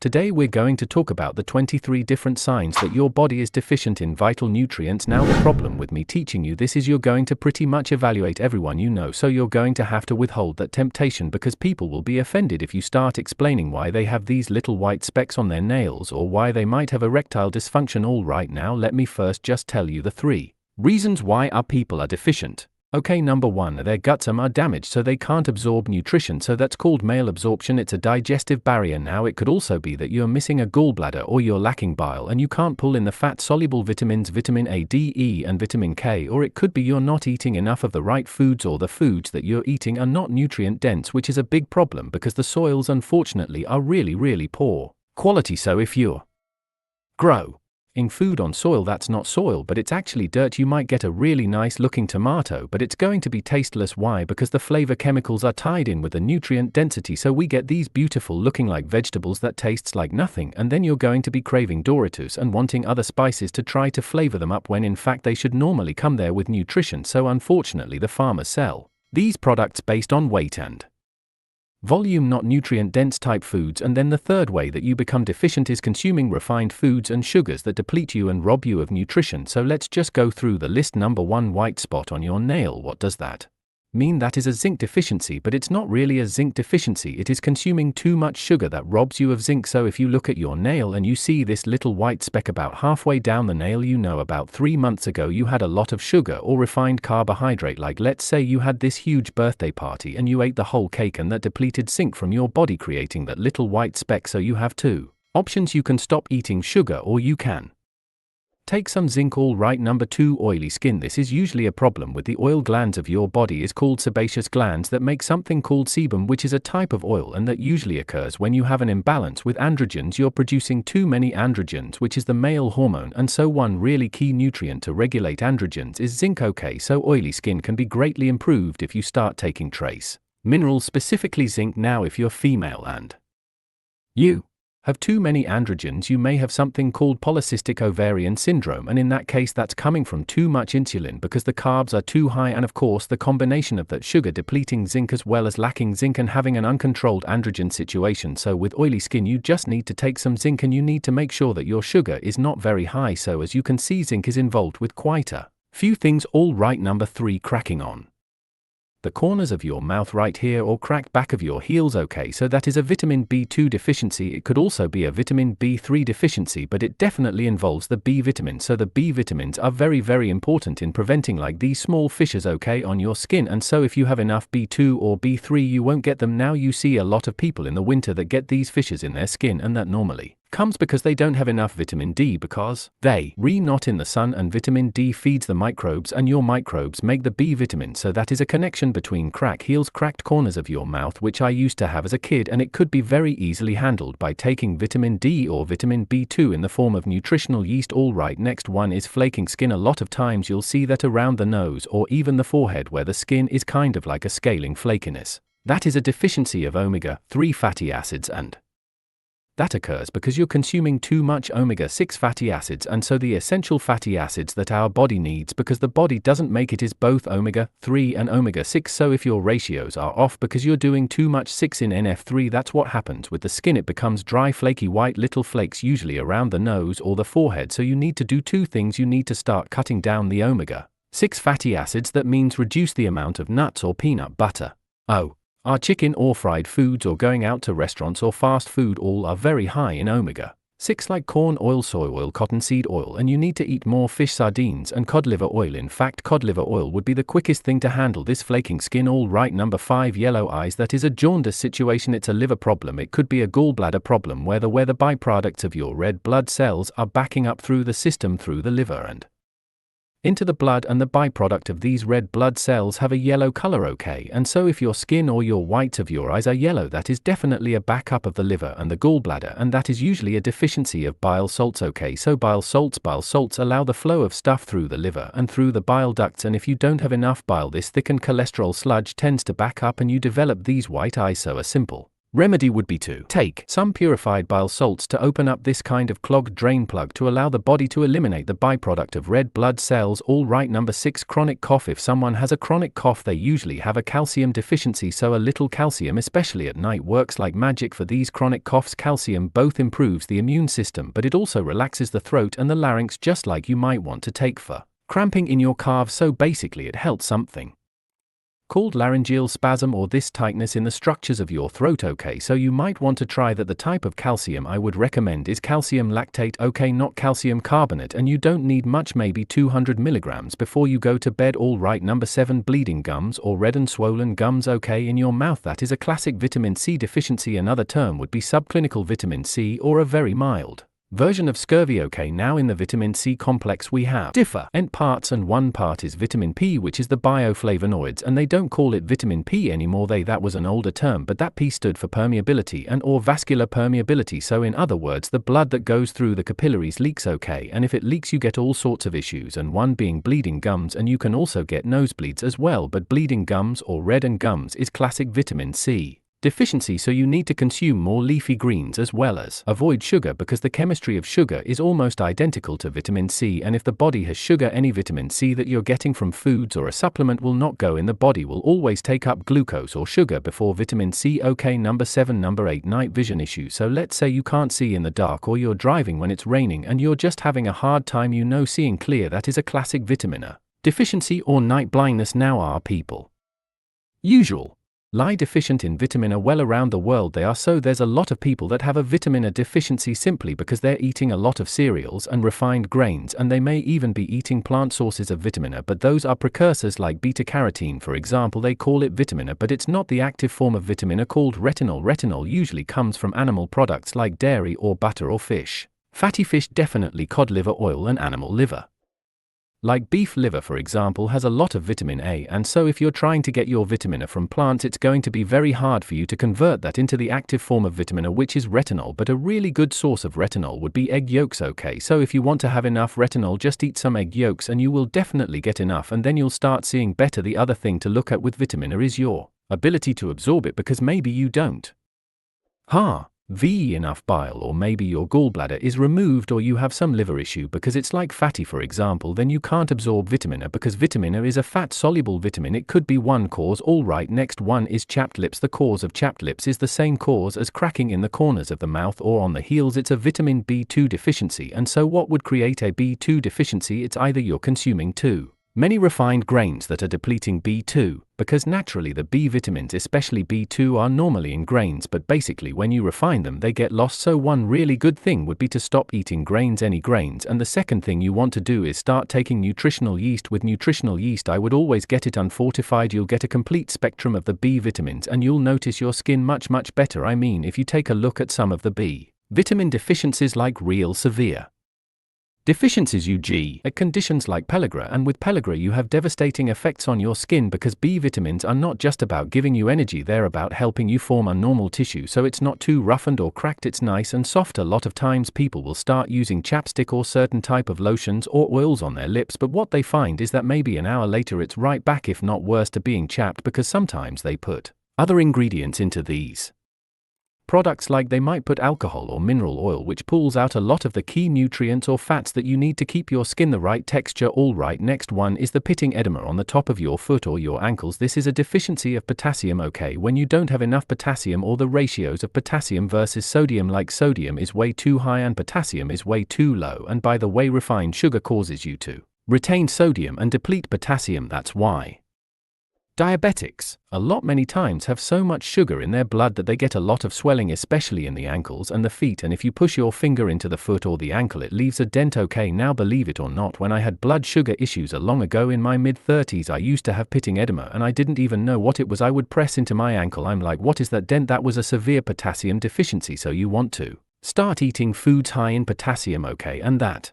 Today we're going to talk about the 23 different signs that your body is deficient in vital nutrients. Now the problem with me teaching you this is you're going to pretty much evaluate everyone you know, so you're going to have to withhold that temptation because people will be offended if you start explaining why they have these little white specks on their nails or why they might have erectile dysfunction. All right, now let me first just tell you the 3 reasons why our people are deficient. Okay, number 1, their guts are damaged so they can't absorb nutrition, so that's called malabsorption. It's a digestive barrier. Now it could also be that you're missing a gallbladder or you're lacking bile and you can't pull in the fat-soluble vitamins, vitamin A, D, E and vitamin K, or it could be you're not eating enough of the right foods or the foods that you're eating are not nutrient dense, which is a big problem because the soils unfortunately are really poor quality. So if you're growing food on soil that's not soil but it's actually dirt, you might get a really nice looking tomato, but it's going to be tasteless. Why? Because the flavor chemicals are tied in with the nutrient density, so we get these beautiful looking like vegetables that tastes like nothing, and then you're going to be craving Doritos and wanting other spices to try to flavor them up when in fact they should normally come there with nutrition. So unfortunately the farmers sell these products based on weight and volume, not nutrient-dense type foods. And then the third way that you become deficient is consuming refined foods and sugars that deplete you and rob you of nutrition. So let's just go through the list. Number 1, white spot on your nail. What does that mean? That is a zinc deficiency, but it's not really a zinc deficiency. It is consuming too much sugar that robs you of zinc. So if you look at your nail and you see this little white speck about halfway down the nail, you know about 3 months ago you had a lot of sugar or refined carbohydrate. Like let's say you had this huge birthday party and you ate the whole cake, and that depleted zinc from your body, creating that little white speck. So you have 2 options: you can stop eating sugar or you can take some zinc. All right, number 2, oily skin. This is usually a problem with the oil glands of your body is called sebaceous glands that make something called sebum, which is a type of oil, and that usually occurs when you have an imbalance with androgens. You're producing too many androgens, which is the male hormone, and so one really key nutrient to regulate androgens is zinc. Okay, so oily skin can be greatly improved if you start taking trace minerals, specifically zinc. Now if you're female and you have too many androgens, you may have something called polycystic ovarian syndrome, and in that case that's coming from too much insulin because the carbs are too high, and of course the combination of that sugar depleting zinc as well as lacking zinc and having an uncontrolled androgen situation. So with oily skin you just need to take some zinc, and you need to make sure that your sugar is not very high. So as you can see, zinc is involved with quite a few things. All right, number 3, cracking on the corners of your mouth right here or cracked back of your heels. Okay, so that is a vitamin B2 deficiency. It could also be a vitamin B3 deficiency, but it definitely involves the B vitamin. So the B vitamins are very important in preventing like these small fissures, okay, on your skin. And so if you have enough B2 or B3 you won't get them. Now you see a lot of people in the winter that get these fissures in their skin, and that normally comes because they don't have enough vitamin D because they not in the sun, and vitamin D feeds the microbes and your microbes make the B vitamin. So that is a connection between cracked corners of your mouth, which I used to have as a kid, and it could be very easily handled by taking vitamin D or vitamin B2 in the form of nutritional yeast. All right, next one is flaking skin. A lot of times you'll see that around the nose or even the forehead where the skin is kind of like a scaling flakiness. That is a deficiency of omega-3 fatty acids, and that occurs because you're consuming too much omega-6 fatty acids, and so the essential fatty acids that our body needs because the body doesn't make it is both omega-3 and omega-6. So if your ratios are off because you're doing too much 6 in NF3, that's what happens with the skin. It becomes dry, flaky, white little flakes, usually around the nose or the forehead. So you need to do 2 things. You need to start cutting down the omega-6 fatty acids. That means reduce the amount of nuts or peanut butter, our chicken or fried foods, or going out to restaurants or fast food. All are very high in omega-6 like corn oil, soy oil, cottonseed oil, and you need to eat more fish, sardines and cod liver oil. In fact, cod liver oil would be the quickest thing to handle this flaking skin. All right, number 5, yellow eyes. That is a jaundice situation. It's a liver problem. It could be a gallbladder problem where the byproducts of your red blood cells are backing up through the system, through the liver and into the blood, and the byproduct of these red blood cells have a yellow color, okay? And so if your skin or your whites of your eyes are yellow, that is definitely a backup of the liver and the gallbladder, and that is usually a deficiency of bile salts, okay? So bile salts allow the flow of stuff through the liver and through the bile ducts, and if you don't have enough bile, this thickened cholesterol sludge tends to back up and you develop these white eyes. So a simple Remedy would be to take some purified bile salts to open up this kind of clogged drain plug to allow the body to eliminate the byproduct of red blood cells. All right. Number 6, chronic cough. If someone has a chronic cough, they usually have a calcium deficiency, so a little calcium, especially at night, works like magic for these chronic coughs. Calcium both improves the immune system, but it also relaxes the throat and the larynx, just like you might want to take for cramping in your calves. So basically it helps something called laryngeal spasm, or this tightness in the structures of your throat. Okay, so you might want to try that. The type of calcium I would recommend is calcium lactate, okay, not calcium carbonate, and you don't need much, maybe 200 milligrams before you go to bed. All right. Number 7, bleeding gums or red and swollen gums, okay, in your mouth. That is a classic vitamin C deficiency. Another term would be subclinical vitamin C, or a very mild version of scurvy. Okay, now in the vitamin C complex we have different parts, and one part is vitamin P, which is the bioflavonoids, and they don't call it vitamin P anymore. That was an older term, but that P stood for permeability and or vascular permeability. So in other words, the blood that goes through the capillaries leaks, okay, and if it leaks you get all sorts of issues, and one being bleeding gums, and you can also get nosebleeds as well. But bleeding gums or red and gums is classic vitamin C deficiency, so you need to consume more leafy greens as well as avoid sugar, because the chemistry of sugar is almost identical to vitamin C, and if the body has sugar, any vitamin C that you're getting from foods or a supplement will not go in. The body will always take up glucose or sugar before vitamin C. Okay, number 7. Number 8, night vision issues. So let's say you can't see in the dark, or you're driving when it's raining and you're just having a hard time seeing clear. That is a classic vitamin A deficiency or night blindness. Now, are people usually deficient in vitamin A? Well, around the world they are. So there's a lot of people that have a vitamin A deficiency simply because they're eating a lot of cereals and refined grains, and they may even be eating plant sources of vitamin A, but those are precursors like beta-carotene, for example. They call it vitamin A, but it's not the active form of vitamin A called retinol. Retinol usually comes from animal products like dairy or butter or fish. Fatty fish, definitely cod liver oil, and animal liver like beef liver, for example, has a lot of vitamin A, and so if you're trying to get your vitamin A from plants, it's going to be very hard for you to convert that into the active form of vitamin A, which is retinol. But a really good source of retinol would be egg yolks, okay, so if you want to have enough retinol, just eat some egg yolks and you will definitely get enough, and then you'll start seeing better. The other thing to look at with vitamin A is your ability to absorb it, because maybe you don't have enough bile, or maybe your gallbladder is removed, or you have some liver issue because it's like fatty, for example, then you can't absorb vitamin A, because vitamin A is a fat-soluble vitamin. It could be one cause. All right, next one is chapped lips. The cause of chapped lips is the same cause as cracking in the corners of the mouth or on the heels. It's a vitamin B2 deficiency, and so what would create a B2 deficiency? It's either you're consuming too many refined grains that are depleting B2, because naturally the B vitamins, especially B2, are normally in grains, but basically when you refine them they get lost. So one really good thing would be to stop eating grains, any grains, and the second thing you want to do is start taking nutritional yeast. With nutritional yeast I would always get it unfortified. You'll get a complete spectrum of the B vitamins and you'll notice your skin much better. I mean, if you take a look at some of the B vitamin deficiencies like real severe deficiencies at conditions like pellagra, and with pellagra you have devastating effects on your skin, because B vitamins are not just about giving you energy, they're about helping you form a normal tissue so it's not too roughened or cracked, it's nice and soft. A lot of times people will start using chapstick or certain type of lotions or oils on their lips, but what they find is that maybe an hour later it's right back, if not worse, to being chapped, because sometimes they put other ingredients into these products, like they might put alcohol or mineral oil, which pulls out a lot of the key nutrients or fats that you need to keep your skin the right texture. All right, next one is the pitting edema on the top of your foot or your ankles. This is a deficiency of potassium, okay, when you don't have enough potassium, or the ratios of potassium versus sodium, like sodium is way too high and potassium is way too low. And by the way, refined sugar causes you to retain sodium and deplete potassium. That's why diabetics many times have so much sugar in their blood that they get a lot of swelling, especially in the ankles and the feet, and if you push your finger into the foot or the ankle it leaves a dent, okay. Now, believe it or not, when I had blood sugar issues long ago in my mid-30s, I used to have pitting edema and I didn't even know what it was. I would press into my ankle, I'm like, what is that dent? That was a severe potassium deficiency. So you want to start eating foods high in potassium, okay, and that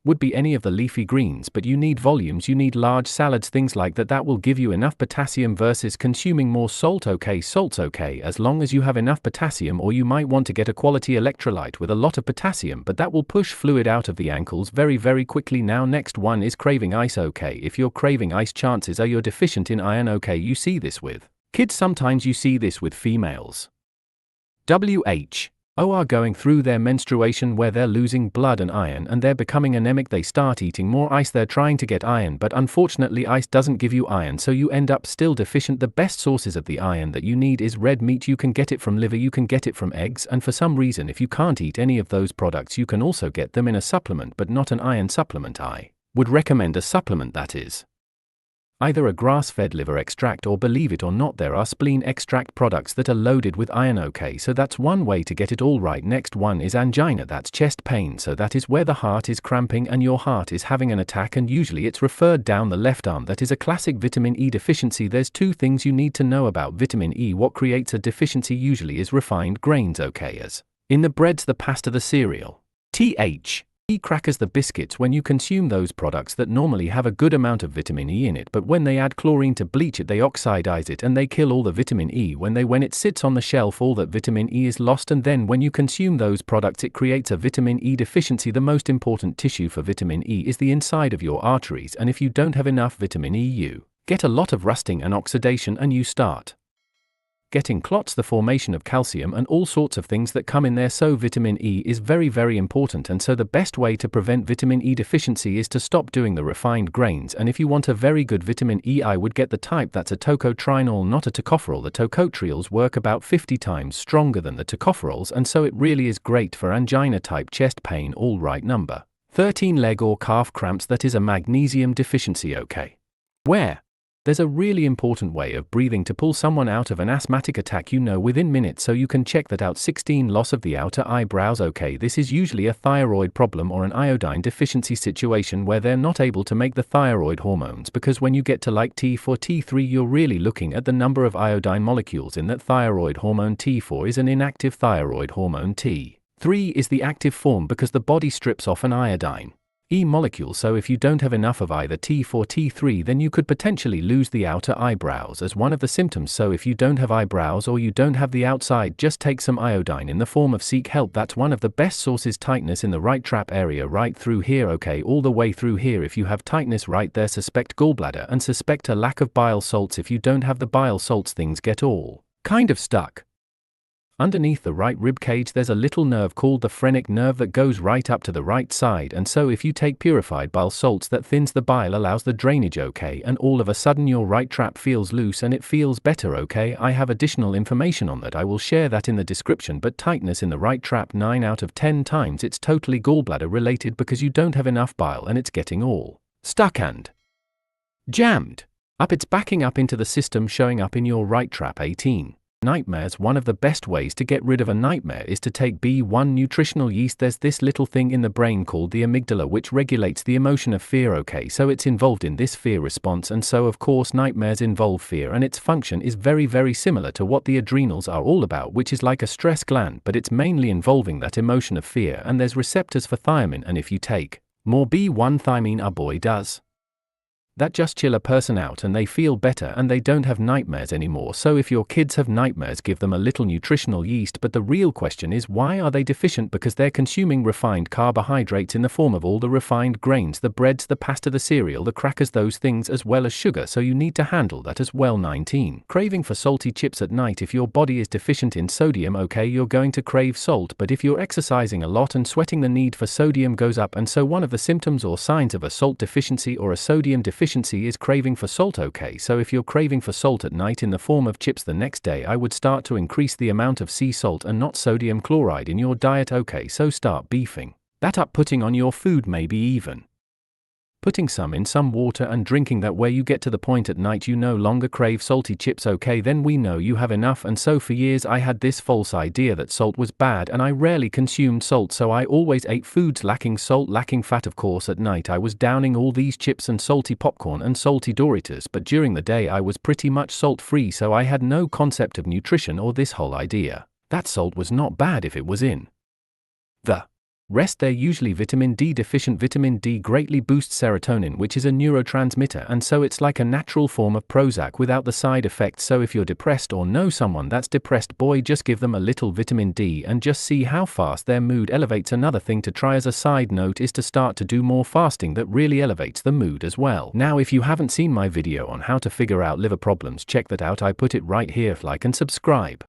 would be any of the leafy greens, but you need volumes, you need large salads, things like that. That will give you enough potassium versus consuming more salt, okay. Salt's okay as long as you have enough potassium, or you might want to get a quality electrolyte with a lot of potassium, but that will push fluid out of the ankles very quickly. Now, next one is craving ice, okay. If you're craving ice, chances are you're deficient in iron, okay. You see this with kids, sometimes you see this with females WHO are going through their menstruation where they're losing blood and iron and they're becoming anemic. They start eating more ice. They're trying to get iron, but unfortunately ice doesn't give you iron, so you end up still deficient. The best sources of the iron that you need is red meat. You can get it from liver, you can get it from eggs, and for some reason if you can't eat any of those products you can also get them in a supplement, but not an iron supplement. I would recommend a supplement that is either a grass-fed liver extract, or believe it or not there are spleen extract products that are loaded with iron. Okay, so that's one way to get it all right. Next one is angina, that's chest pain, so that is where the heart is cramping and your heart is having an attack, and usually it's referred down the left arm. That is a classic vitamin E deficiency. There's two things you need to know about vitamin E. What creates a deficiency usually is refined grains, okay, as in the breads, the pasta, the cereal, crackers, the biscuits. When you consume those products that normally have a good amount of vitamin E in it, but when they add chlorine to bleach it, they oxidize it and they kill all the vitamin E. When it sits on the shelf, all that vitamin E is lost, and then when you consume those products it creates a vitamin E deficiency. The most important tissue for vitamin E is the inside of your arteries, and if you don't have enough vitamin E you get a lot of rusting and oxidation and you start getting clots, the formation of calcium, and all sorts of things that come in there. So vitamin E is very, very important, and so the best way to prevent vitamin E deficiency is to stop doing the refined grains. And if you want a very good vitamin E, I would get the type that's a tocotrienol, not a tocopherol. The tocotrienols work about 50 times stronger than the tocopherols, and so it really is great for angina type chest pain. All right, number 13, leg or calf cramps. That is a magnesium deficiency. Okay, where there's a really important way of breathing to pull someone out of an asthmatic attack, within minutes, so you can check that out. 16, loss of the outer eyebrows. Okay, this is usually a thyroid problem or an iodine deficiency situation where they're not able to make the thyroid hormones, because when you get to like T4, T3, you're really looking at the number of iodine molecules in that thyroid hormone. T4 is an inactive thyroid hormone. T3 is the active form because the body strips off an iodine E molecule, so if you don't have enough of either T4, T3, then you could potentially lose the outer eyebrows as one of the symptoms. So if you don't have eyebrows or you don't have the outside, just take some iodine in the form of seek help. That's one of the best sources. Tightness in the right trap area, right through here. Okay, all the way through here. If you have tightness right there, suspect gallbladder and suspect a lack of bile salts. If you don't have the bile salts, things get all kind of stuck. Underneath the right rib cage there's a little nerve called the phrenic nerve that goes right up to the right side, and so if you take purified bile salts that thins the bile, allows the drainage. Okay, and all of a sudden your right trap feels loose and it feels better. Okay, I have additional information on that, I will share that in the description. But tightness in the right trap, 9 out of 10 times it's totally gallbladder related because you don't have enough bile and it's getting all stuck and jammed up. It's backing up into the system, showing up in your right trap. 18. Nightmares. One of the best ways to get rid of a nightmare is to take B1 nutritional yeast. There's this little thing in the brain called the amygdala which regulates the emotion of fear. Okay, so it's involved in this fear response, and so of course nightmares involve fear, and its function is very, very similar to what the adrenals are all about, which is like a stress gland, but it's mainly involving that emotion of fear. And there's receptors for thiamine, and if you take more B1 thiamine, boy does that just chill a person out and they feel better and they don't have nightmares anymore. So if your kids have nightmares, give them a little nutritional yeast. But the real question is, why are they deficient? Because they're consuming refined carbohydrates in the form of all the refined grains, the breads, the pasta, the cereal, the crackers, those things, as well as sugar, so you need to handle that as well. 19. Craving for salty chips at night. If your body is deficient in sodium, okay, you're going to crave salt, but if you're exercising a lot and sweating, the need for sodium goes up, and so one of the symptoms or signs of a salt deficiency or a sodium deficiency is craving for salt. Okay, so if you're craving for salt at night in the form of chips, the next day I would start to increase the amount of sea salt and not sodium chloride in your diet. Okay, so start beefing that up, putting on your food, maybe even putting some in some water and drinking that, where you get to the point at night you no longer crave salty chips. Okay, then we know you have enough. And so for years I had this false idea that salt was bad, and I rarely consumed salt, so I always ate foods lacking salt, lacking fat. Of course at night I was downing all these chips and salty popcorn and salty Doritos, but during the day I was pretty much salt free, so I had no concept of nutrition or this whole idea that salt was not bad if it was in the rest. They're usually vitamin D deficient. Vitamin D greatly boosts serotonin, which is a neurotransmitter, and so it's like a natural form of Prozac without the side effects. So if you're depressed or know someone that's depressed, boy, just give them a little vitamin D and just see how fast their mood elevates. Another thing to try as a side note is to start to do more fasting. That really elevates the mood as well. Now if you haven't seen my video on how to figure out liver problems, check that out, I put it right here. Like and subscribe.